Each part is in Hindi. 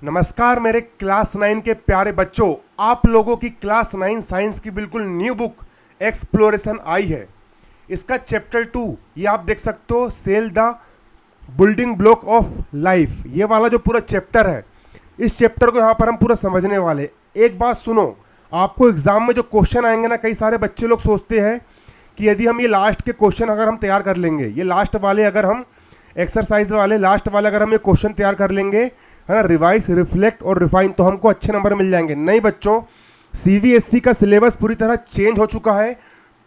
नमस्कार मेरे क्लास 9 के प्यारे बच्चों, आप लोगों की क्लास 9 साइंस की बिल्कुल न्यू बुक एक्सप्लोरेशन आई है। इसका चैप्टर 2 ये आप देख सकते हो, cell the building block of life. ये वाला जो पूरा चैप्टर है, इस चैप्टर को यहाँ पर हम पूरा समझने वाले। एक बात सुनो, आपको एग्जाम में जो क्वेश्चन आएंगे ना, कई सारे बच्चे लोग सोचते हैं कि यदि हम ये लास्ट के क्वेश्चन अगर हम तैयार कर लेंगे, ये लास्ट वाले अगर हम एक्सरसाइज वाले लास्ट वाले अगर हम ये क्वेश्चन तैयार कर लेंगे, है ना, रिवाइज, रिफ्लेक्ट और रिफाइन, तो हमको अच्छे नंबर मिल जाएंगे। नहीं बच्चों, सीबीएसई का सिलेबस पूरी तरह चेंज हो चुका है।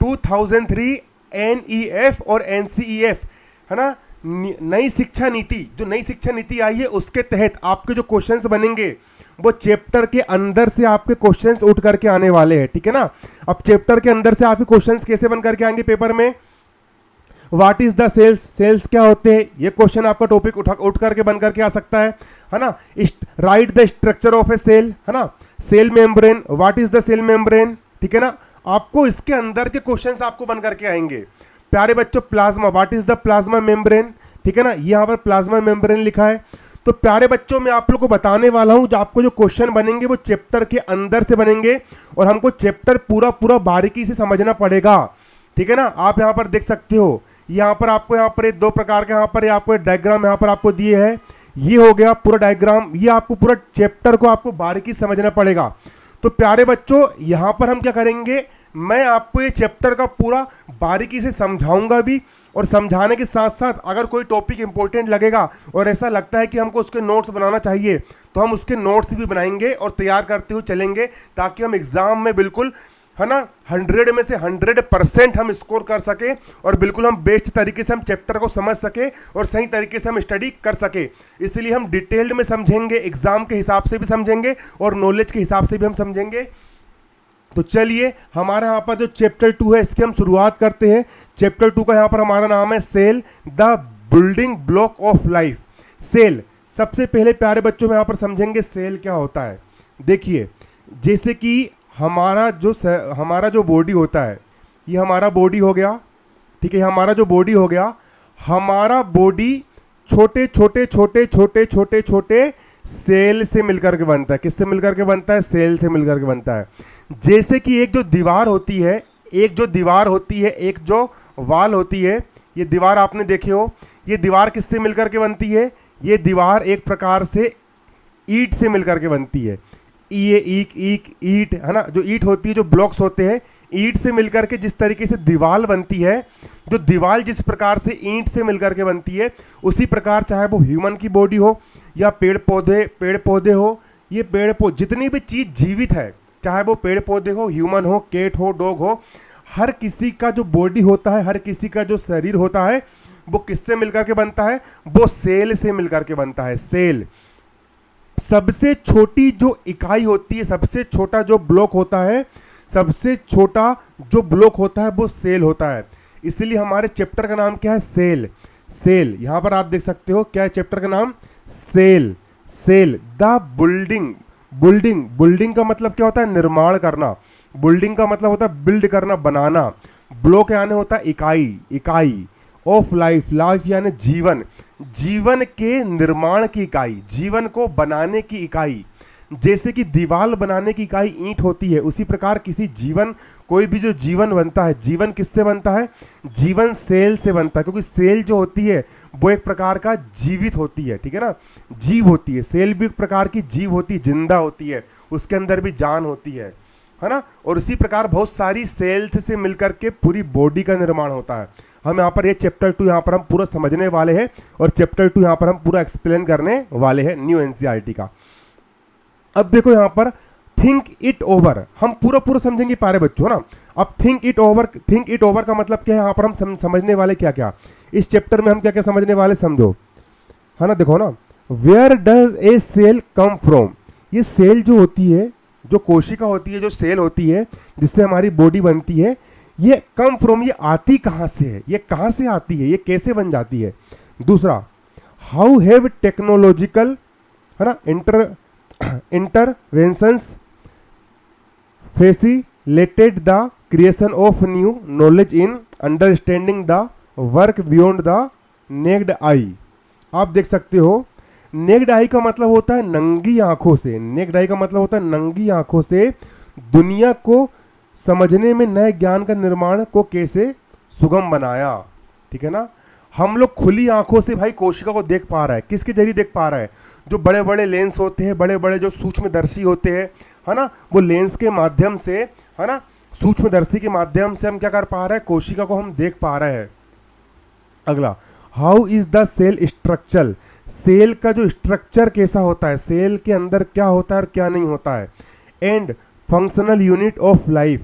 2003 एनईएफ और एनसीईएफ, है ना, नई शिक्षा नीति, जो नई शिक्षा नीति आई है उसके तहत आपके जो क्वेश्चंस बनेंगे वो चैप्टर के अंदर से आपके क्वेश्चंस उठ करके आने वाले हैं, ठीक है ना। अब चैप्टर के अंदर से आपके क्वेश्चंस कैसे बन करके आएंगे पेपर में? What is the cells, cells क्या होते हैं, ये क्वेश्चन आपका टॉपिक उठ करके बन करके आ सकता है ना। Write the structure of a cell, है ना, cell membrane, what is the cell membrane, ठीक है ना। आपको इसके अंदर के क्वेश्चंस आपको बन करके आएंगे। प्यारे बच्चों, plasma, what is the plasma membrane, ठीक है ना, यहाँ पर प्लाज्मा मेम्ब्रेन लिखा है। तो प्यारे बच्चों, मैं आप लोग को बताने वाला हूँ, जो आपको जो क्वेश्चन बनेंगे वो चैप्टर के अंदर से बनेंगे और हमको चैप्टर पूरा बारीकी से समझना पड़ेगा, ठीक है ना। आप यहाँ पर देख सकते हो, यहाँ पर आपको यहाँ पर दो प्रकार के यहाँ पर आपको डायग्राम यहाँ पर आपको दिए है। ये हो गया पूरा डायग्राम, ये आपको पूरा चैप्टर को आपको बारीकी समझना पड़ेगा। तो प्यारे बच्चों, यहाँ पर हम क्या करेंगे, मैं आपको ये चैप्टर का पूरा बारीकी से समझाऊंगा भी, और समझाने के साथ साथ अगर कोई टॉपिक इंपॉर्टेंट लगेगा और ऐसा लगता है कि हमको उसके नोट्स बनाना चाहिए, तो हम उसके नोट्स भी बनाएंगे और तैयार करते हुए चलेंगे, ताकि हम एग्जाम में बिल्कुल, है ना, 100 में से 100% हम स्कोर कर सके और बिल्कुल हम बेस्ट तरीके से हम चैप्टर को समझ सके और सही तरीके से हम स्टडी कर सके। इसलिए हम डिटेल्ड में समझेंगे, एग्जाम के हिसाब से भी समझेंगे और नॉलेज के हिसाब से भी हम समझेंगे। तो चलिए, हमारे यहाँ पर जो चैप्टर 2 है इसकी हम शुरुआत करते हैं। चैप्टर 2 का यहाँ पर हमारा नाम है cell the building block of life. Cell, सबसे पहले प्यारे बच्चों में यहाँ पर समझेंगे सेल क्या होता है। देखिए, जैसे कि हमारा जो बॉडी होता है, ये हमारा बॉडी हो गया, ठीक है, हमारा जो बॉडी हो गया, हमारा बॉडी छोटे छोटे सेल से मिलकर के बनता है। किससे मिलकर के बनता है? सेल से मिलकर के बनता है। जैसे कि एक जो दीवार होती है, एक जो वाल होती है, ये दीवार आपने देखे हो, ये दीवार किससे मिलकर के बनती है? ये दीवार एक प्रकार से ईंट से मिलकर के बनती है। ये ईंट, है ना, जो ईंट होती है, जो ब्लॉक्स होते हैं, ईंट से मिलकर के जिस तरीके से दीवार बनती है, जो दीवार जिस प्रकार से ईंट से मिलकर के बनती है, उसी प्रकार चाहे वो ह्यूमन की बॉडी हो या पेड़ पौधे हो, ये जितनी भी चीज़ जीवित है, चाहे वो पेड़ पौधे हो, ह्यूमन हो, कैट हो, डॉग हो, हर किसी का जो बॉडी होता है, हर किसी का जो शरीर होता है, वो किससे मिलकर के बनता है? वो सेल से मिलकर के बनता है। सेल सबसे छोटी जो इकाई होती है, सबसे छोटा जो ब्लॉक होता है, सबसे छोटा जो ब्लॉक होता है वो सेल होता है। इसलिए हमारे चैप्टर का नाम क्या है? सेल। सेल, यहाँ पर आप देख सकते हो क्या है चैप्टर का नाम? सेल। सेल द बिल्डिंग का मतलब क्या होता है? निर्माण करना। बिल्डिंग का मतलब होता है बिल्ड करना, बनाना। ब्लॉक यानी होता है इकाई ऑफ लाइफ यानी जीवन के निर्माण की इकाई, जीवन को बनाने की इकाई। जैसे कि दीवार बनाने की इकाई ईंट होती है, उसी प्रकार कोई भी जो जीवन बनता है, जीवन किससे बनता है? जीवन सेल से बनता है, क्योंकि सेल जो होती है वो एक प्रकार का जीवित होती है, ठीक है ना, जीव होती है। सेल भी एक प्रकार की जीव होती है, जिंदा होती है, उसके अंदर भी जान होती है ना। और उसी प्रकार बहुत सारी सेल्स से मिलकर के पूरी बॉडी का निर्माण होता है। हम यहाँ पर ये चैप्टर 2 यहाँ पर हम पूरा समझने वाले हैं और चैप्टर 2 यहाँ पर हम पूरा एक्सप्लेन करने वाले हैं न्यू एनसीईआरटी का। अब देखो यहाँ पर थिंक इट ओवर, हम पूरा समझेंगे प्यारे बच्चों ना। अब थिंक इट ओवर का मतलब क्या है? यहाँ पर हम समझने वाले क्या इस चैप्टर में हम क्या समझने वाले, समझो, है ना। देखो ना, where does a cell come from, ये सेल जो होती है, जो कोशिका होती है, जो सेल होती है जिससे हमारी बॉडी बनती है, ये कम फ्रॉम, ये आती कहाँ से है? ये कहाँ से आती है? ये कैसे बन जाती है? दूसरा, हाउ हैव टेक्नोलॉजिकल, है ना, interventions facilitated the creation of new knowledge in understanding the work beyond the necked आई। आप देख सकते हो, नेक्ड आई का मतलब होता है नंगी आंखों से, नेक्ड आई का मतलब होता है नंगी आंखों से दुनिया को समझने में नए ज्ञान का निर्माण को कैसे सुगम बनाया। ठीक है ना, हम लोग खुली आंखों से भाई कोशिका को देख पा रहा है, किसके जरिए देख पा रहा है, जो बड़े बड़े लेंस होते हैं, बड़े बड़े जो सूक्ष्मदर्शी होते हैं, है ना, वो लेंस के माध्यम से, है ना, सूक्ष्मदर्शी के माध्यम से हम क्या कर पा रहे हैं, कोशिका को हम देख पा रहे हैं। अगला, how is the cell structure, cell का जो स्ट्रक्चर कैसा होता है, सेल के अंदर क्या होता है और क्या नहीं होता है। And functional unit of life,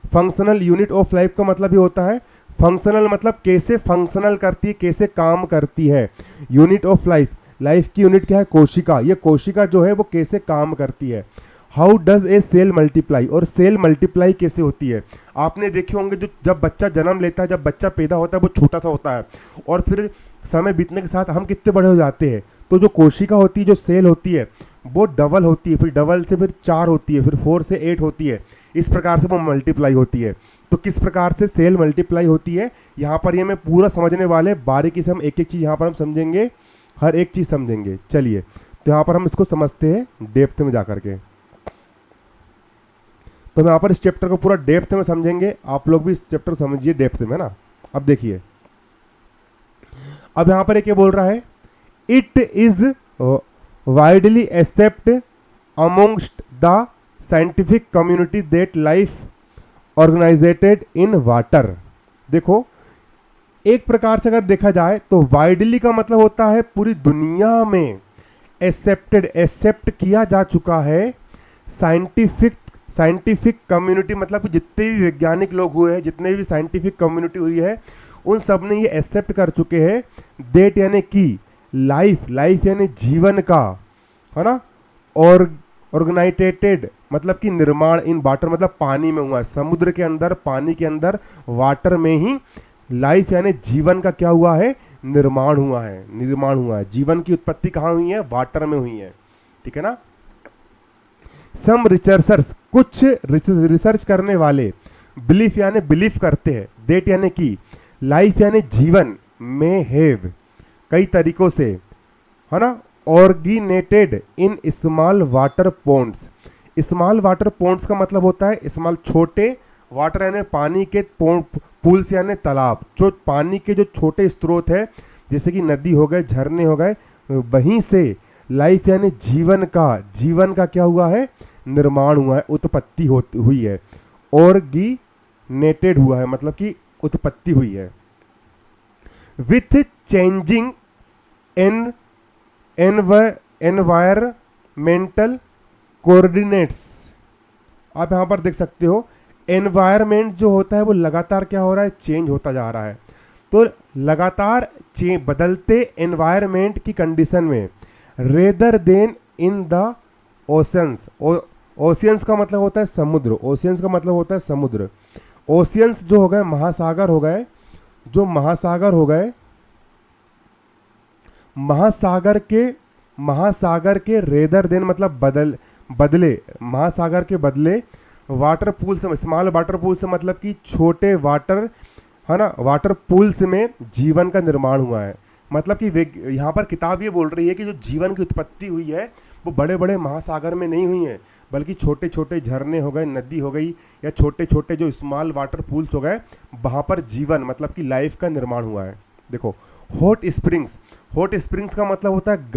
functional unit of life का मतलब ये होता है, फंक्शनल मतलब कैसे फंक्शनल करती है, कैसे काम करती है। यूनिट ऑफ लाइफ, लाइफ की यूनिट क्या है, कोशिका, ये कोशिका जो है वो कैसे काम करती है। How does a cell multiply, और सेल मल्टीप्लाई कैसे होती है। आपने देखे होंगे जो जब बच्चा जन्म लेता है, जब बच्चा पैदा होता है वो छोटा सा होता है, और फिर समय बीतने के साथ हम कितने बड़े हो जाते हैं, तो जो कोशिका होती है, जो सेल होती है, वो डबल होती है, फिर डबल से फिर 4 होती है, फिर 4 से 8 होती है, इस प्रकार से वो मल्टीप्लाई होती है। तो किस प्रकार से सेल मल्टीप्लाई होती है, यहाँ पर ये मैं पूरा समझने वाले, बारीकी से हम एक एक चीज़ यहाँ पर हम समझेंगे, हर एक चीज़ समझेंगे। चलिए, तो यहाँ पर हम इसको समझते हैं डेप्थ में जा करके। तो हम यहाँ पर इस चैप्टर को पूरा डेप्थ में समझेंगे, आप लोग भी इस चैप्टर को समझिए डेप्थ में ना। अब देखिए, अब यहाँ पर एक ये बोल रहा है, it is widely accept amongst the scientific community that life originated in water. देखो, एक प्रकार से अगर देखा जाए तो वाइडली का मतलब होता है पूरी दुनिया में, एक्सेप्टेड, एक्सेप्ट किया जा चुका है, साइंटिफिक कम्युनिटी मतलब कि जितने भी वैज्ञानिक लोग हुए हैं, जितने भी साइंटिफिक कम्युनिटी हुई है, उन सब ने ये एक्सेप्ट कर चुके हैं, डेट यानी कि लाइफ, लाइफ यानी जीवन का, है ना, और ऑर्गेनाइटेटेड मतलब कि निर्माण इन वाटर मतलब पानी में हुआ है, समुद्र के अंदर, पानी के अंदर, वाटर में ही लाइफ यानी जीवन का क्या हुआ है, निर्माण हुआ है, निर्माण हुआ है। जीवन की उत्पत्ति कहाँ हुई है, वाटर में हुई है। ठीक है ना। सम रिसर्चर्स, कुछ रिसर्च करने वाले, बिलीफ यानी बिलीफ करते हैं, डेट यानी कि लाइफ यानी जीवन में हैव, कई तरीकों से, है ना, originated in small water ponds. Small water ponds का मतलब होता है स्मॉल, छोटे, वाटर यानी पानी के, पूल्स यानी तालाब, जो पानी के जो छोटे स्रोत है, जैसे कि नदी हो गए, झरने हो गए, वहीं से लाइफ यानी जीवन का, जीवन का क्या हुआ है, निर्माण हुआ है, उत्पत्ति हुई है। ऑर्गेनेटेड हुआ है मतलब कि उत्पत्ति हुई है। विथ चेंजिंग एनवायरमेंटल कोऑर्डिनेट्स, आप यहाँ पर देख सकते हो, एनवायरमेंट जो होता है वो लगातार क्या हो रहा है, चेंज होता जा रहा है। तो लगातार बदलते एनवायरमेंट की कंडीशन में, rather then in the oceans, oceans का मतलब होता है समुद्र, ओशियंस का मतलब होता है समुद्र, ओशियंस जो हो गए महासागर हो गए, जो महासागर हो गए, महासागर के रेदर देन मतलब बदले, महासागर के बदले, वाटर पूल से, स्मॉल वाटर पूल से मतलब कि छोटे वाटर, है ना, वाटर पूल्स में जीवन का निर्माण हुआ है। मतलब कि यहाँ पर किताब ये बोल रही है कि जो जीवन की उत्पत्ति हुई है वो बड़े बड़े महासागर में नहीं हुई है, बल्कि छोटे छोटे झरने हो गए, नदी हो गई, या छोटे छोटे जो स्मॉल वाटर पूल्स हो गए, वहाँ पर जीवन मतलब कि लाइफ का निर्माण हुआ है। देखो, हॉट स्प्रिंग्स, हॉट स्प्रिंग्स का मतलब होता है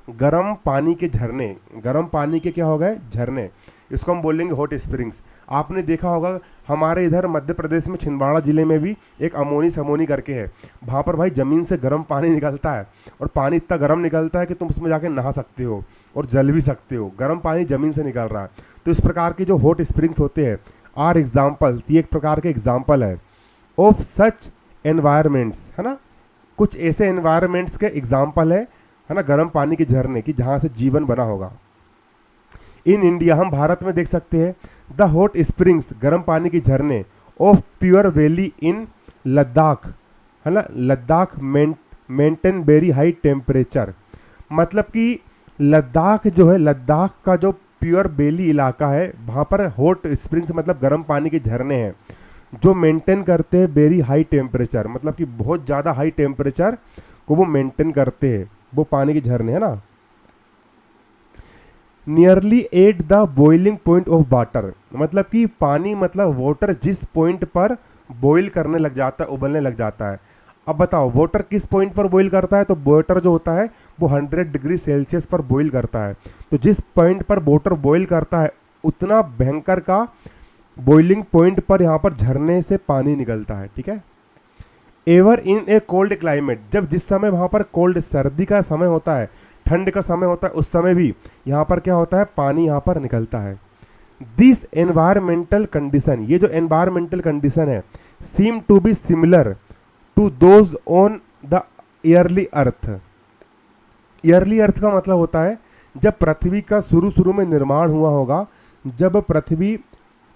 गरम पानी के झरने, गरम पानी के क्या हो गए, झरने, इसको हम बोलेंगे हॉट स्प्रिंग्स। आपने देखा होगा हमारे इधर मध्य प्रदेश में छिंदवाड़ा ज़िले में भी एक अमोनी समोनी करके है, वहाँ पर भाई ज़मीन से गर्म पानी निकलता है, और पानी इतना गर्म निकलता है कि तुम उसमें जाके नहा सकते हो और जल भी सकते हो, गर्म पानी ज़मीन से निकल रहा है। तो इस प्रकार के जो हॉट स्प्रिंग्स होते हैं आर एग्जाम्पल, ये एक प्रकार के एग्जाम्पल है ऑफ सच एनवायरमेंट्स, है ना, कुछ ऐसे एनवायरमेंट्स के एग्जाम्पल है ना, गर्म पानी के झरने की, जहाँ से जीवन बना होगा। इन इंडिया, हम भारत में देख सकते हैं, द हॉट स्प्रिंग्स, गर्म पानी के झरने of pure valley in Ladakh, है ना, Ladakh maintain very high temperature. मतलब कि लद्दाख जो है, लद्दाख का जो प्योर वैली इलाका है, वहाँ पर हॉट स्प्रिंग्स मतलब गर्म पानी के झरने हैं जो मेंटेन करते हैं वेरी हाई टेम्परेचर, मतलब कि बहुत ज़्यादा हाई टेम्परेचर को वो मेंटेन करते हैं, वो पानी के झरने, है ना। Nearly at the boiling point of water, मतलब कि पानी मतलब वाटर जिस पॉइंट पर बॉईल करने लग जाता है, उबलने लग जाता है। अब बताओ वाटर किस पॉइंट पर बॉईल करता है, तो वाटर जो होता है वो 100 डिग्री सेल्सियस पर बॉईल करता है। तो जिस पॉइंट पर वाटर बॉईल करता है उतना भयंकर का बॉइलिंग पॉइंट पर यहाँ पर झरने से पानी निकलता है, ठीक है। Ever in A cold climate, जब जिस समय वहाँ पर कोल्ड सर्दी का समय होता है, ठंड का समय होता है, उस समय भी यहाँ पर क्या होता है, पानी यहाँ पर निकलता है। दिस एनवायरमेंटल कंडीशन, ये जो एनवायरमेंटल कंडीशन है, seem to be similar to those on the early earth. Early earth का मतलब होता है जब पृथ्वी का शुरू में निर्माण हुआ होगा, जब पृथ्वी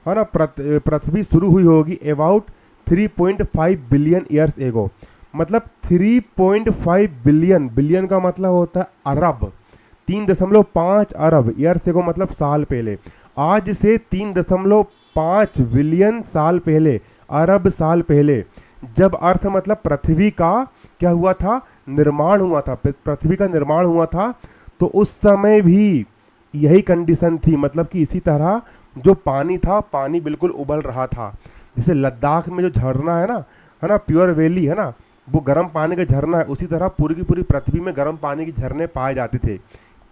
है ना, पृथ्वी शुरू हुई होगी अबाउट 3.5 बिलियन ईयर्स एगो, मतलब 3.5 बिलियन, बिलियन का मतलब होता है अरब, 3.5 अरब ईयर्स एगो मतलब साल पहले। आज से 3.5 बिलियन साल पहले, अरब साल पहले, जब अर्थ मतलब पृथ्वी का क्या हुआ था, निर्माण हुआ था, पृथ्वी का निर्माण हुआ था, तो उस समय भी यही कंडीशन थी, मतलब कि इसी तरह जो पानी था, पानी बिल्कुल उबल रहा था। जैसे लद्दाख में जो झरना है ना, प्योर वैली है ना, वो गर्म पानी का झरना है, उसी तरह पूरी की पूरी पृथ्वी में गर्म पानी के झरने पाए जाते थे।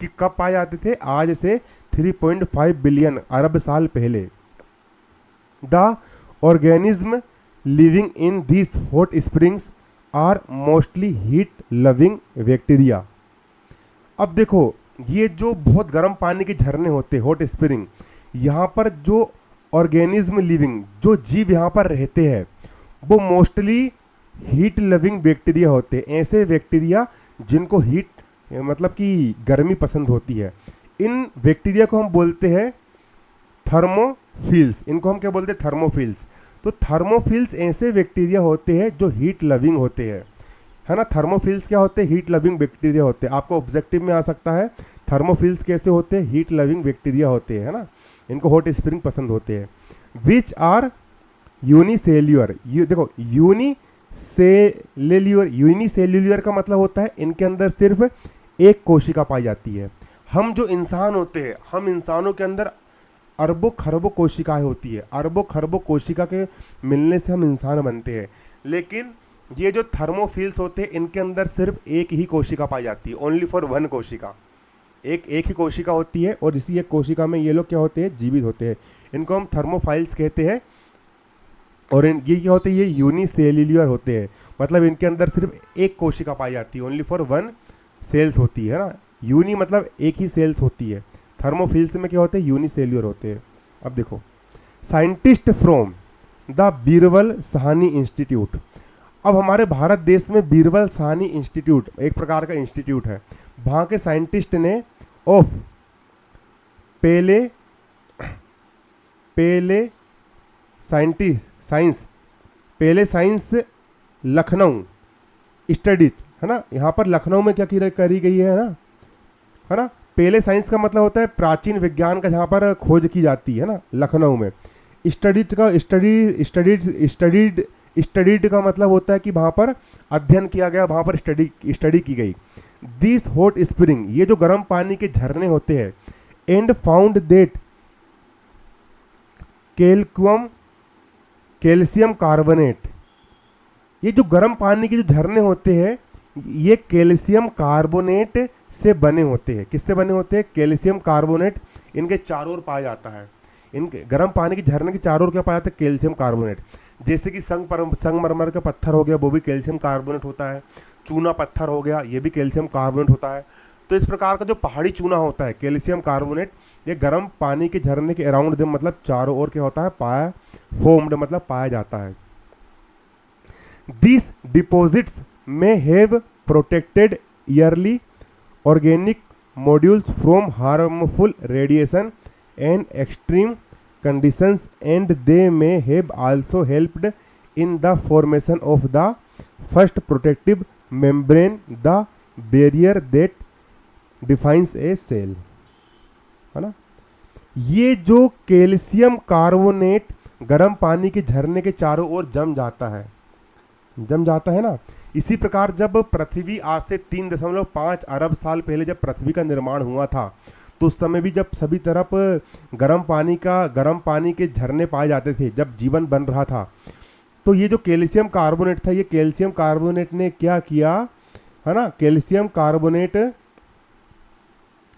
कि कब पाए जाते थे, आज से 3.5 बिलियन अरब साल पहले। The organism living in this hot springs are mostly heat loving bacteria. अब देखो ये जो बहुत गर्म पानी के झरने होते हैं, हॉट स्प्रिंग, यहाँ पर जो ऑर्गेनिज्म लिविंग, जो जीव यहाँ पर रहते हैं, वो मोस्टली हीट लविंग बैक्टीरिया होते हैं। ऐसे बैक्टीरिया जिनको हीट मतलब कि गर्मी पसंद होती है। इन बैक्टीरिया को हम बोलते हैं थर्मोफिल्स। इनको हम क्या बोलते हैं, थर्मोफिल्स। तो थर्मोफिल्स ऐसे बैक्टीरिया होते हैं जो हीट लविंग होते हैं, है ना। थर्मोफिल्स क्या होते हैं, हीट लविंग बैक्टीरिया होते हैं। आपको ऑब्जेक्टिव में आ सकता है थर्मोफिल्स कैसे होते हैं, हीट लविंग बैक्टीरिया होते हैं, है ना। इनको हॉट स्प्रिंग पसंद होते हैं। विच आर यूनिसेल्यूलर, ये देखो यूनिसेल्यूलर का मतलब होता है इनके अंदर सिर्फ एक कोशिका पाई जाती है। हम जो इंसान होते हैं, हम इंसानों के अंदर अरबों खरबों कोशिकाएं होती है, अरबों खरबों कोशिका के मिलने से हम इंसान बनते हैं। लेकिन ये जो थर्मोफिल्स होते हैं इनके अंदर सिर्फ एक ही कोशिका पाई जाती है, ओनली फॉर वन कोशिका, एक ही कोशिका होती है। और इसी एक कोशिका में ये लोग क्या होते हैं, जीवित होते हैं। इनको हम थर्मोफाइल्स कहते हैं। और ये क्या होते हैं, ये यूनिसेल्यूलर होते हैं, मतलब इनके अंदर सिर्फ एक कोशिका पाई जाती है, ओनली फॉर वन सेल्स होती है ना। यूनि मतलब एक ही सेल्स होती है। थर्मोफिल्स में क्या होते हैं, यूनिसेल्यूलर होते हैं। अब देखो scientist from the Birbal Sahni institute. अब हमारे भारत देश में बीरबल साहनी इंस्टीट्यूट एक प्रकार का इंस्टीट्यूट है। वहाँ के साइंटिस्ट ने ऑफ पहले साइंस लखनऊ स्टडीड, है ना। यहाँ पर लखनऊ में क्या करी गई है ना। पहले साइंस का मतलब होता है प्राचीन विज्ञान का, जहाँ पर खोज की जाती है ना, लखनऊ में। स्टडीड का मतलब होता है कि वहाँ पर अध्ययन किया गया, वहाँ पर स्टडी की गई। दिस हॉट स्प्रिंग, ये जो गर्म पानी के झरने होते हैं, and found that calcium carbonate, ये जो गर्म पानी के जो झरने होते हैं ये कैल्शियम कार्बोनेट से बने होते हैं। किससे बने होते हैं, कैल्शियम कार्बोनेट इनके चारों ओर पाया जाता है। इनके गर्म पानी के झरने के चारों ओर क्या पाया जाता है, कैल्शियम कार्बोनेट। जैसे कि संगमरमर का पत्थर हो गया, वो भी कैल्शियम कार्बोनेट होता है। चूना पत्थर हो गया, ये भी कैल्शियम कार्बोनेट होता है। तो इस प्रकार का जो पहाड़ी चूना होता है कैल्शियम कार्बोनेट, ये गर्म पानी के झरने के अराउंड दम मतलब चारों ओर क्या होता है, फोम्ड मतलब पाया जाता है। दिस डिपॉजिट्स में have protected yearly organic modules from harmful radiation and extreme conditions, and they may have also helped in the formation of the first protective membrane, the barrier that defines a cell, है ना। ये जो कैल्शियम कार्बोनेट गर्म पानी के झरने के चारों ओर जम जाता है ना। इसी प्रकार जब पृथ्वी आज से 3.5 अरब साल पहले जब पृथ्वी का निर्माण हुआ था, तो उस समय भी जब सभी तरफ गर्म पानी के झरने पाए जाते थे, जब जीवन बन रहा था, तो ये जो कैल्शियम कार्बोनेट था, ये कैल्शियम कार्बोनेट ने क्या किया, है ना, कैल्शियम कार्बोनेट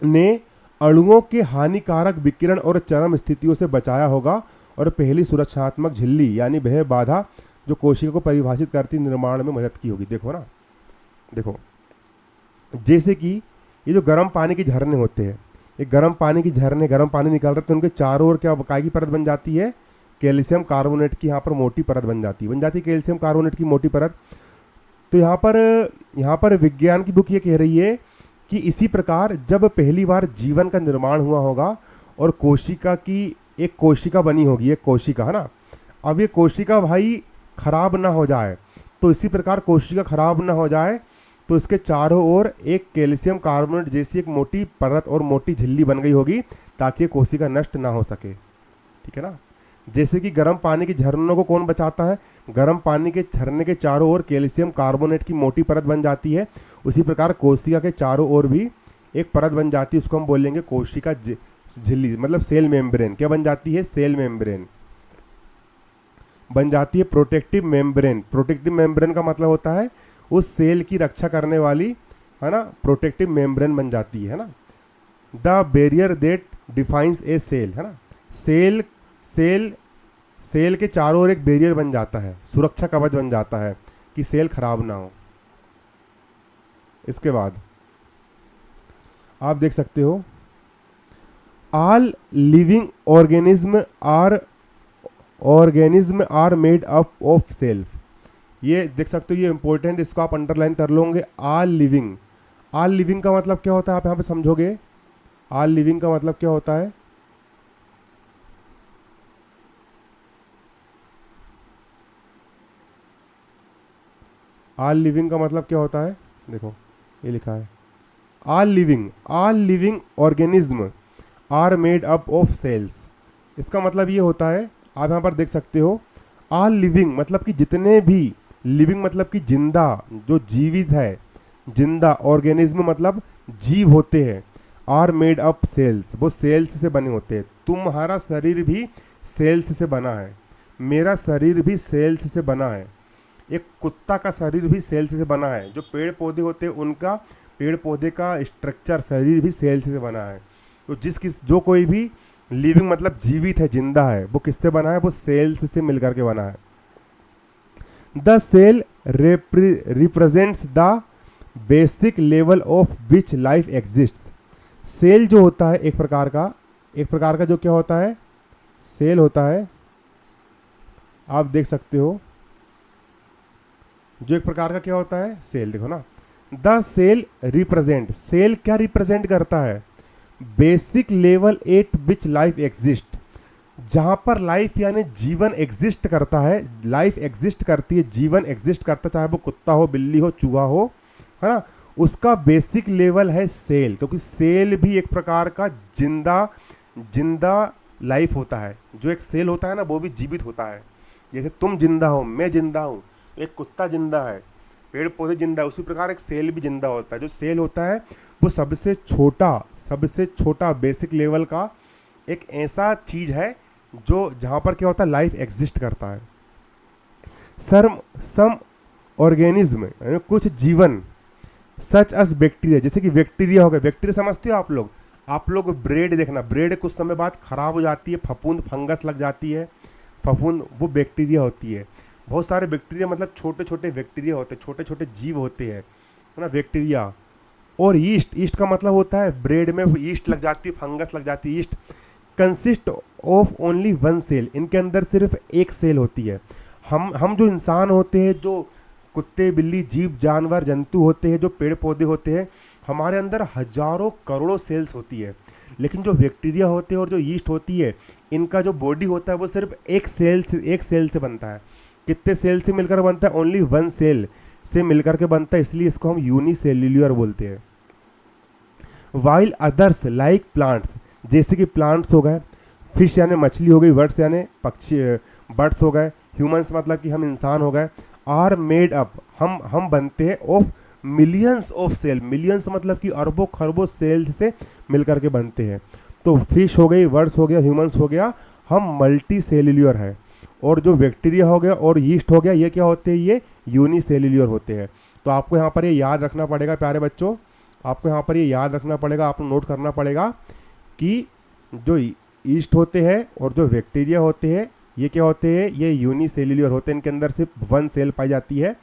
ने अणुओं के हानिकारक विकिरण और चरम स्थितियों से बचाया होगा, और पहली सुरक्षात्मक झिल्ली यानी वह बाधा जो कोशिका को परिभाषित करती निर्माण में मदद की होगी। देखो ना, देखो जैसे कि ये जो गर्म पानी के झरने होते हैं, ये गर्म पानी के झरने गर्म पानी निकल रहे, तो उनके चारों ओर क्या काय की परत बन जाती है, कैल्शियम कार्बोनेट की यहाँ पर मोटी परत बन जाती है कैल्शियम कार्बोनेट की मोटी परत। तो यहाँ पर विज्ञान की बुक ये कह रही है कि इसी प्रकार जब पहली बार जीवन का निर्माण हुआ होगा और कोशिका की एक कोशिका बनी होगी, एक कोशिका, है ना, अब ये कोशिका भाई खराब ना हो जाए, तो इसी प्रकार कोशिका खराब ना हो जाए तो इसके चारों ओर एक कैल्शियम कार्बोनेट जैसी एक मोटी परत और मोटी झिल्ली बन गई होगी ताकि कोशिका नष्ट ना हो सके। ठीक है ना। जैसे कि गर्म पानी के झरनों को कौन बचाता है, गर्म पानी के झरने के चारों ओर कैल्शियम कार्बोनेट की मोटी परत बन जाती है, उसी प्रकार कोशिका के चारों ओर भी एक परत बन जाती है, उसको हम बोलेंगे कोशिका झिल्ली, मतलब सेल मेम्ब्रेन। क्या बन जाती है, सेल मेम्ब्रेन बन जाती है, प्रोटेक्टिव मेम्ब्रेन। प्रोटेक्टिव मेम्ब्रेन का मतलब होता है उस सेल की रक्षा करने वाली, है ना, प्रोटेक्टिव मेम्ब्रेन बन जाती है ना। The barrier that defines a cell, है ना, सेल के चारों ओर एक बैरियर बन जाता है, सुरक्षा कवच बन जाता है कि सेल खराब ना हो। इसके बाद आप देख सकते हो all living organism are made up of cells. ये देख सकते हो, ये इंपॉर्टेंट, इसको आप अंडरलाइन कर लोगे। ऑल लिविंग का मतलब क्या होता है, आप यहाँ पे समझोगे। ऑल लिविंग का मतलब क्या होता है, ऑल लिविंग का मतलब क्या होता है, देखो ये लिखा है, all living organism are made up of cells. इसका मतलब ये होता है, आप यहाँ पर देख सकते हो, ऑल लिविंग मतलब कि जितने भी, लिविंग मतलब कि जिंदा, जो जीवित है, जिंदा, ऑर्गेनिज्म मतलब जीव होते हैं, आर मेड अप सेल्स, वो सेल्स से बने होते हैं। तुम्हारा शरीर भी सेल्स से बना है, मेरा शरीर भी सेल्स से बना है, एक कुत्ता का शरीर भी सेल्स से बना है, जो पेड़ पौधे होते हैं उनका, पेड़ पौधे का स्ट्रक्चर, शरीर भी सेल्स से बना है। तो जो कोई भी लिविंग मतलब जीवित है, जिंदा है, वो किससे बना है, वो सेल्स से मिलकर के बना है। The cell represents the basic level of which life exist. Cell जो होता है एक प्रकार का जो क्या होता है, सेल होता है, आप देख सकते हो, जो एक प्रकार का क्या होता है, सेल। देखो ना, द सेल रिप्रेजेंट, सेल क्या रिप्रेजेंट करता है, बेसिक लेवल एट विच लाइफ एग्जिस्ट, जहां पर लाइफ यानी जीवन एग्जिस्ट करता है, लाइफ एग्जिस्ट करती है, जीवन एग्जिस्ट करता, चाहे वो कुत्ता हो, बिल्ली हो, चूहा हो, है ना, उसका बेसिक लेवल है सेल। क्योंकि सेल भी एक प्रकार का जिंदा लाइफ होता है। जो एक सेल होता है ना, वो भी जीवित होता है। जैसे तुम जिंदा हो, मैं जिंदा हूँ, एक कुत्ता जिंदा है, पेड़ पौधे जिंदा है, उसी प्रकार एक सेल भी जिंदा होता है। जो सेल होता है वो सबसे छोटा बेसिक लेवल का एक ऐसा चीज है जो जहाँ पर क्या होता है, लाइफ एग्जिस्ट करता है। सम ऑर्गेनिज्म, कुछ जीवन, सच एस बैक्टीरिया, जैसे कि बैक्टीरिया हो गए। बैक्टीरिया समझते हो आप लोग ब्रेड देखना, ब्रेड कुछ समय बाद खराब हो जाती है, फफूंद फंगस लग जाती है, फफूंद, वो बैक्टीरिया होती है। बहुत सारे बैक्टीरिया मतलब छोटे छोटे बैक्टीरिया होते हैं, छोटे छोटे जीव होते हैं, है ना, बैक्टीरिया। और ईस्ट का मतलब होता है ब्रेड में ईस्ट लग जाती है, फंगस लग जाती है। Yeast consist of only one cell, इनके अंदर सिर्फ एक सेल होती है। हम जो इंसान होते हैं, जो कुत्ते बिल्ली जीव जानवर जंतु होते हैं, जो पेड़ पौधे होते हैं, हमारे अंदर हजारों करोड़ों सेल्स होती है। लेकिन जो बैक्टीरिया होते हैं और जो ईस्ट होती है, इनका जो बॉडी होता है वो सिर्फ एक सेल से बनता है। कितने सेल से मिलकर बनता है, ओनली वन सेल से मिलकर के बनता है, इसलिए इसको हम यूनिसेल्यूलर बोलते हैं। वाइल अदर्स लाइक प्लांट्स, जैसे कि प्लांट्स हो गए, फिश यानी मछली हो गई, बर्ड्स यानी पक्षी, बर्ड्स हो गए, ह्यूमंस मतलब कि हम इंसान हो गए, आर मेड अप, हम बनते हैं of millions of cell, millions मतलब कि अरबों खरबों सेल्स से मिलकर के बनते हैं। तो फिश हो गई, वर्ड्स हो गया, ह्यूमंस हो गया, हम मल्टी सेल्यूलर है। और जो बैक्टीरिया हो गया और यीस्ट हो गया, ये क्या होते हैं, ये यूनिसेल्यूलर होते हैं। तो आपको यहाँ पर ये याद रखना पड़ेगा प्यारे बच्चों, आपको यहाँ पर ये याद रखना पड़ेगा, आपको नोट करना पड़ेगा कि जो यीस्ट होते हैं और जो बैक्टीरिया होते हैं ये क्या होते हैं, ये यूनिसेल्यूलर होते हैं, इनके अंदर सिर्फ वन सेल पाई जाती है।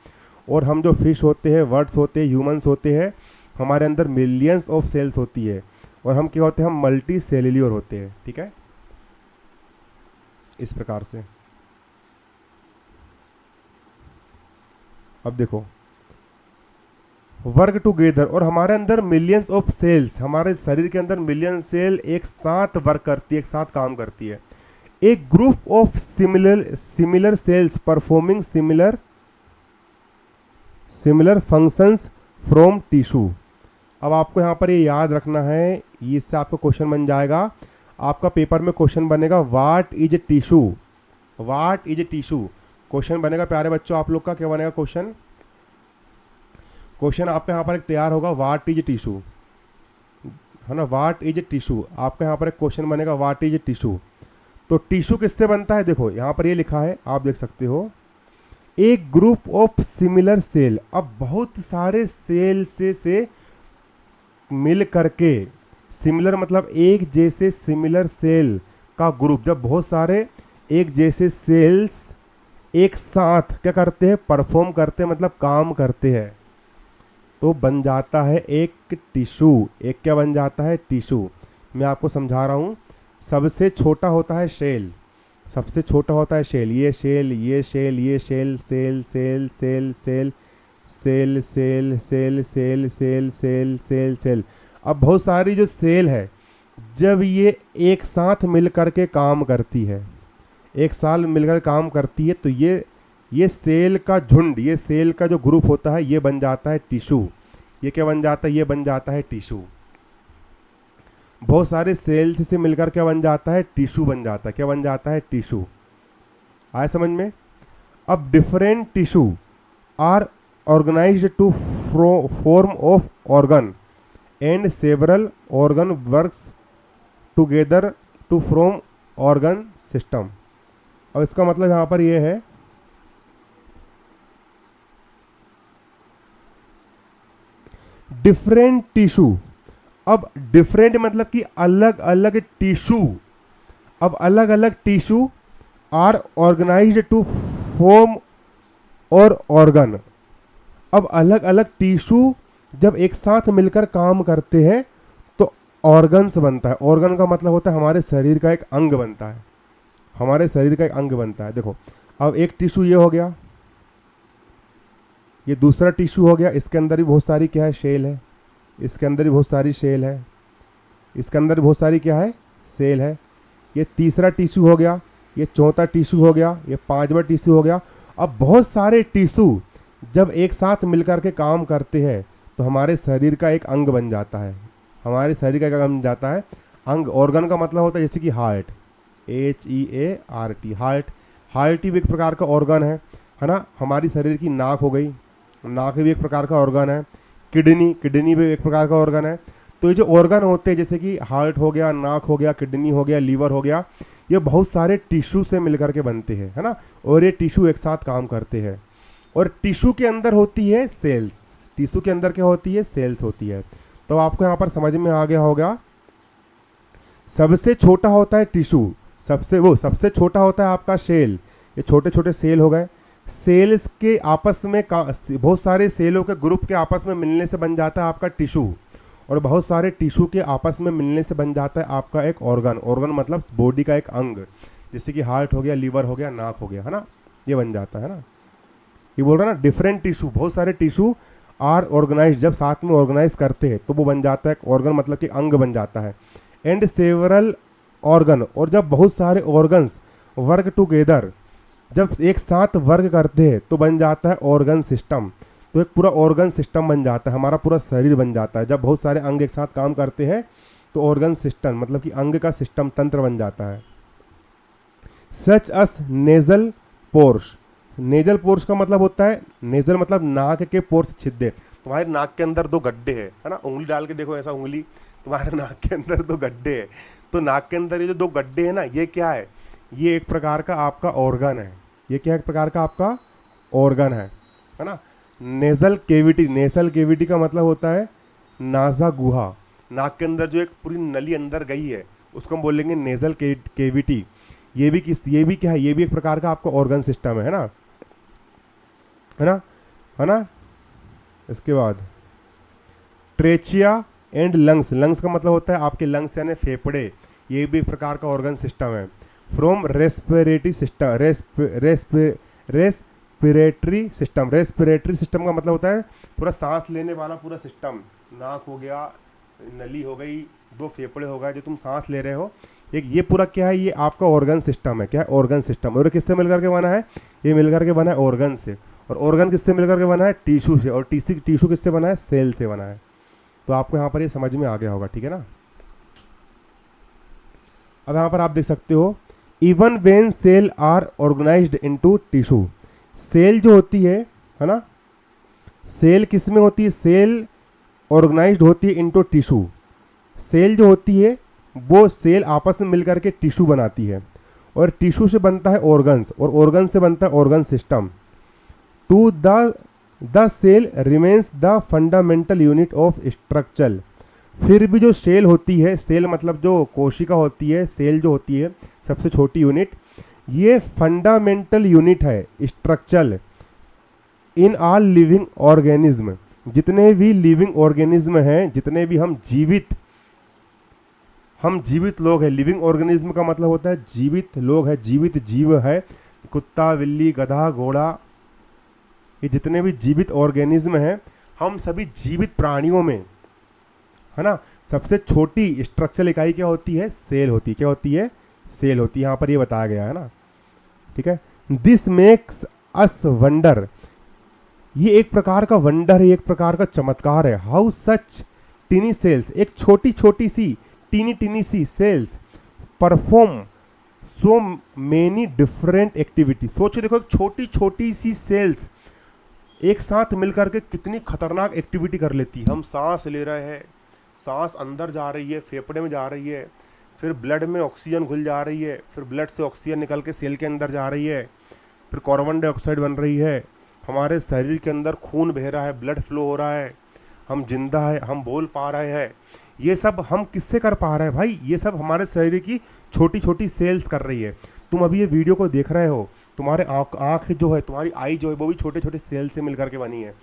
और हम जो फिश होते हैं, वर्ड्स होते हैं, ह्यूमंस होते हैं, हमारे अंदर मिलियंस ऑफ सेल्स होती है। और हम क्या होते हैं, हम मल्टी सेल्यूलर होते हैं। ठीक है, इस प्रकार से। अब देखो वर्क टुगेदर, और हमारे अंदर मिलियंस ऑफ सेल्स, हमारे शरीर के अंदर मिलियन सेल एक साथ वर्क करती है, एक साथ काम करती है। एक group of similar sales performing similar functions from tissue. अब आपको यहाँ पर ये याद रखना है, इससे आपका क्वेश्चन बन जाएगा, आपका पेपर में क्वेश्चन बनेगा what is tissue, what is tissue question बनेगा प्यारे बच्चों। आप लोग का क्या बनेगा क्वेश्चन, क्वेश्चन आपके यहाँ पर एक तैयार होगा, व्हाट इज टिश्यू, है ना, व्हाट इज टिश्यू। आपके यहाँ पर एक क्वेश्चन बनेगा व्हाट इज टिश्यू। तो टिश्यू किससे बनता है, देखो यहाँ पर ये लिखा है, आप देख सकते हो, एक ग्रुप ऑफ सिमिलर सेल। अब बहुत सारे सेल से मिल करके, सिमिलर मतलब एक जैसे, सिमिलर सेल का ग्रुप, जब बहुत सारे एक जैसे सेल्स एक साथ क्या करते हैं, परफॉर्म करते हैं, मतलब काम करते हैं, तो बन जाता है एक टिश्यू। एक क्या बन जाता है, टिश्यू। मैं आपको समझा रहा हूँ, सबसे छोटा होता है शेल, सबसे छोटा होता है शेल, ये शेल, ये शेल, ये cell, cell cell cell cell cell cell cell cell cell cell cell cell. अब बहुत सारी जो सेल है, जब ये एक साथ मिल कर के काम करती है, एक साल मिलकर काम करती है, तो ये सेल का झुंड, ये सेल का जो ग्रुप होता है, ये बन जाता है टिश्यू। ये क्या बन जाता है, ये बन जाता है टिश्यू। बहुत सारे सेल्स से मिलकर क्या बन जाता है, टिश्यू बन जाता है। क्या बन जाता है, टिश्यू। आया समझ में। अब different tissue are organised to form of organ and several organ works together to form organ system. अब इसका मतलब यहाँ पर ये है, डिफरेंट टिश्यू। अब डिफरेंट मतलब कि अलग अलग टिश्यू, अब अलग अलग tissue are organised to form और ऑर्गन। अब अलग अलग टिश्यू जब एक साथ मिलकर काम करते हैं तो ऑर्गन्स बनता है। ऑर्गन का मतलब होता है हमारे शरीर का एक अंग बनता है, हमारे शरीर का एक अंग बनता है। देखो अब एक टिश्यू ये हो गया, ये दूसरा टिश्यू हो गया, इसके अंदर भी बहुत सारी क्या है, शेल है, इसके अंदर भी बहुत सारी शेल है, इसके अंदर बहुत सारी क्या है, सेल है। ये तीसरा टिश्यू हो गया, ये चौथा टिश्यू हो गया, ये पांचवा टिश्यू हो गया। अब बहुत सारे टिश्यू जब एक साथ मिलकर के काम करते हैं तो हमारे शरीर का एक अंग बन जाता है, हमारे शरीर का एक अंग बन जाता है। अंग, ऑर्गन का मतलब होता है जैसे कि हार्ट, HEART, हार्ट। हार्ट भी एक प्रकार का ऑर्गन है ना। हमारी शरीर की नाक हो गई, नाक भी एक प्रकार का ऑर्गन है। किडनी भी एक प्रकार का ऑर्गन है। तो ये जो ऑर्गन होते हैं जैसे कि हार्ट हो गया, नाक हो गया, किडनी हो गया, लीवर हो गया, ये बहुत सारे टिश्यू से मिलकर के बनते हैं, है ना। और ये टिश्यू एक साथ काम करते हैं। और टिश्यू के अंदर होती है सेल्स, टिश्यू के अंदर क्या होती है, सेल्स होती है। तो आपको यहाँ पर समझ में आ गया होगा, सबसे छोटा होता है टिश्यू, सबसे छोटा होता है आपका सेल। ये छोटे छोटे सेल हो गए। सेल्स के आपस में बहुत सारे सेलों के ग्रुप के आपस में मिलने से बन जाता है आपका टिश्यू, और बहुत सारे टिश्यू के आपस में मिलने से बन जाता है आपका एक ऑर्गन। ऑर्गन मतलब बॉडी का एक अंग, जैसे कि हार्ट हो गया, लीवर हो गया, नाक हो गया, है ना, ये बन जाता है ना। ये बोल रहा ना डिफरेंट टिश्यू, बहुत सारे टिश्यू आर ऑर्गेनाइज, जब साथ में ऑर्गेनाइज करते हैं तो वो बन जाता है ऑर्गन, मतलब कि अंग बन जाता है। एंड सेवरल ऑर्गन, और जब बहुत सारे ऑर्गन्स वर्क टुगेदर, जब एक साथ वर्क करते हैं तो बन जाता है ऑर्गन सिस्टम। तो एक पूरा ऑर्गन सिस्टम बन जाता है, हमारा पूरा शरीर बन जाता है। जब बहुत सारे अंग एक साथ काम करते हैं तो ऑर्गन सिस्टम मतलब कि अंग का सिस्टम, तंत्र बन जाता है। सच अस नेजल पोर्स, नेजल पोर्स का मतलब होता है, नेजल मतलब नाक के पोर्स छिद्र। तुम्हारे नाक के अंदर 2 गड्ढे है ना, उंगली डाल के देखो ऐसा, उंगली तुम्हारे नाक के अंदर 2 गड्ढे है। तो नाक के अंदर ये जो 2 गड्ढे है ना, ये क्या है, ये एक प्रकार का आपका ऑर्गन है। ये क्या एक प्रकार का आपका ऑर्गन है ना। नेजल केविटी, नेजल केविटी का मतलब होता है नासा गुहा। नाक के अंदर जो एक पूरी नली अंदर गई है उसको हम बोलेंगे नेजल केविटी। ये भी क्या है, ये भी एक प्रकार का आपका ऑर्गन सिस्टम है ना, है ना, है ना। इसके बाद ट्रेचिया एंड लंग्स, लंग्स का मतलब होता है आपके लंग्स यानी फेफड़े, ये भी एक प्रकार का ऑर्गन सिस्टम है। From respiratory system, respiratory system, respiratory system का मतलब होता है पूरा सांस लेने वाला पूरा सिस्टम। नाक हो गया, नली हो गई, 2 फेफड़े हो गए जो तुम सांस ले रहे हो, एक ये पूरा क्या है, ये आपका ऑर्गन सिस्टम है। क्या है, ऑर्गन सिस्टम। और किससे मिलकर के बना है, ये मिलकर के बना है ऑर्गन से। और ऑर्गन किससे मिलकर के बना है, टिश्यू से। और टिश्यू किससे बना है, सेल से बना है। तो आपको यहाँ पर ये समझ में आ गया होगा, ठीक है ना। अब यहाँ पर आप देख सकते हो, even when cell are organised into tissue, cell जो होती है ना, सेल किस में होती है, सेल ऑर्गेनाइज्ड होती है इनटू टिश्यू। सेल जो होती है वो सेल आपस में मिलकर के टिश्यू बनाती है, और टिश्यू से बनता है ऑर्गन्स, और ऑर्गन से बनता है organ system. To the cell remains the fundamental unit of structure. फिर भी जो सेल होती है, सेल मतलब जो कोशिका होती है, सेल जो होती है सबसे छोटी यूनिट, ये फंडामेंटल यूनिट है structure in all living organism. जितने भी लिविंग ऑर्गेनिज्म हैं, जितने भी हम जीवित लोग हैं, लिविंग ऑर्गेनिज्म का मतलब होता है जीवित लोग है, जीवित जीव है, कुत्ता, बिल्ली, गधा, घोड़ा, ये जितने भी जीवित ऑर्गेनिज्म हैं, हम सभी जीवित प्राणियों में, है ना, सबसे छोटी स्ट्रक्चरल इकाई क्या होती है, सेल होती है। क्या होती है, सेल होती है। यहाँ पर ये बताया गया है ना, ठीक है। दिस मेक्स अस वंडर, ये एक प्रकार का वंडर है, एक प्रकार का चमत्कार है। हाउ सच टीनी सेल्स, एक छोटी छोटी सी टीनी सी cells perform so many different activity. सोचो देखो, एक छोटी छोटी सी सेल्स एक साथ मिलकर के कितनी खतरनाक एक्टिविटी कर लेती। हम सांस ले रहे हैं, सांस अंदर जा रही है, फेफड़े में जा रही है, फिर ब्लड में ऑक्सीजन घुल जा रही है, फिर ब्लड से ऑक्सीजन निकल के सेल के अंदर जा रही है, फिर कार्बन डाइऑक्साइड बन रही है, हमारे शरीर के अंदर खून बह रहा है, ब्लड फ्लो हो रहा है, हम जिंदा है, हम बोल पा रहे हैं। ये सब हम किससे कर पा रहे हैं भाई, ये सब हमारे शरीर की छोटी छोटी सेल्स कर रही है। तुम अभी ये वीडियो को देख रहे हो, तुम्हारे आँख जो है, तुम्हारी आई जो है, वो भी छोटे छोटे सेल से मिलकर के बनी है।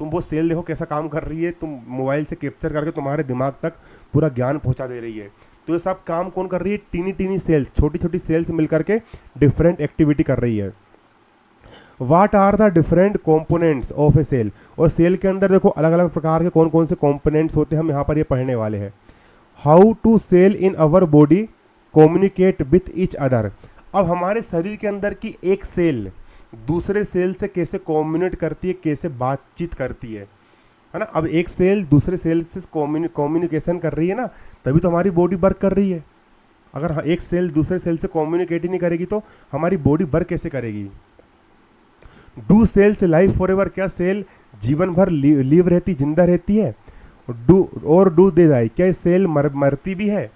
तुम वो सेल देखो कैसा काम कर रही है, तुम मोबाइल से कैप्चर करके तुम्हारे दिमाग तक पूरा ज्ञान पहुंचा दे रही है। तो ये सब काम कौन कर रही है, टीनी सेल्स, छोटी छोटी सेल्स मिलकर के डिफरेंट एक्टिविटी कर रही है। What are the different components of a cell, और सेल के अंदर देखो अलग अलग प्रकार के कौन कौन से कॉम्पोनेंट्स होते हैं, हम यहाँ पर ये पढ़ने वाले हैं। How to cell in our body communicate with each other. अब हमारे शरीर के अंदर की एक सेल दूसरे सेल से कैसे कम्युनिकेट करती है, कैसे बातचीत करती है ना। अब एक सेल दूसरे सेल से कम्युनिकेशन कर रही है ना, तभी तो हमारी बॉडी वर्क कर रही है। अगर एक सेल दूसरे सेल से कम्युनिकेट ही नहीं करेगी तो हमारी बॉडी वर्क कैसे करेगी। Do cells life forever, क्या सेल जीवन भर लिव रहती, जिंदा रहती है। डू दे डाई, क्या सेल मरती भी है।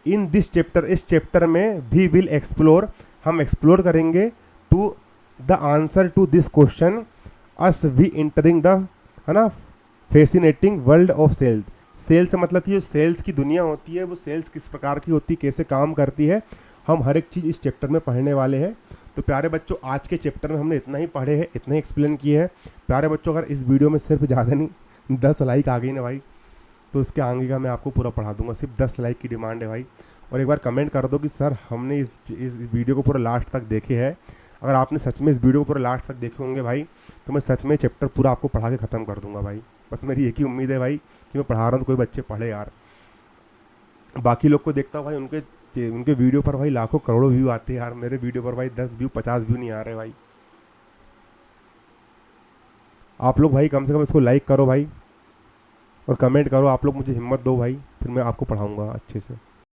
इन दिस चैप्टर, इस चैप्टर में भी विल एक्सप्लोर, हम एक्सप्लोर करेंगे to the answer to this question as we entering the, है ना, fascinating world of cells. Cells मतलब कि जो सेल्स की दुनिया होती है वो सेल्स किस प्रकार की होती है, कैसे काम करती है, हम हर एक चीज़ इस चैप्टर में पढ़ने वाले हैं। तो प्यारे बच्चों, आज के चैप्टर में हमने इतना ही पढ़े हैं, इतना ही एक्सप्लेन किए हैं। प्यारे बच्चों, अगर इस वीडियो में सिर्फ ज़्यादा नहीं 10 लाइक आ गई ना भाई, तो उसके आगे का मैं आपको पूरा पढ़ा दूंगा। सिर्फ 10 लाइक की डिमांड है भाई। और एक बार कमेंट कर दो कि सर हमने इस वीडियो को पूरा लास्ट तक देखे है। अगर आपने सच में इस वीडियो को पूरा लास्ट तक देखे होंगे भाई, तो मैं सच में चैप्टर पूरा आपको पढ़ा के ख़त्म कर दूंगा भाई। बस मेरी एक ही उम्मीद है भाई कि मैं पढ़ा रहा हूँ तो कोई बच्चे पढ़े यार। बाकी लोग को देखता हूँ भाई, उनके वीडियो पर भाई लाखों करोड़ों व्यू आते हैं यार, मेरे वीडियो पर भाई 10 व्यू 50 व्यू नहीं आ रहे भाई। आप लोग भाई कम से कम इसको लाइक करो भाई, और कमेंट करो। आप लोग मुझे हिम्मत दो भाई, फिर मैं आपको पढ़ाऊँगा अच्छे से।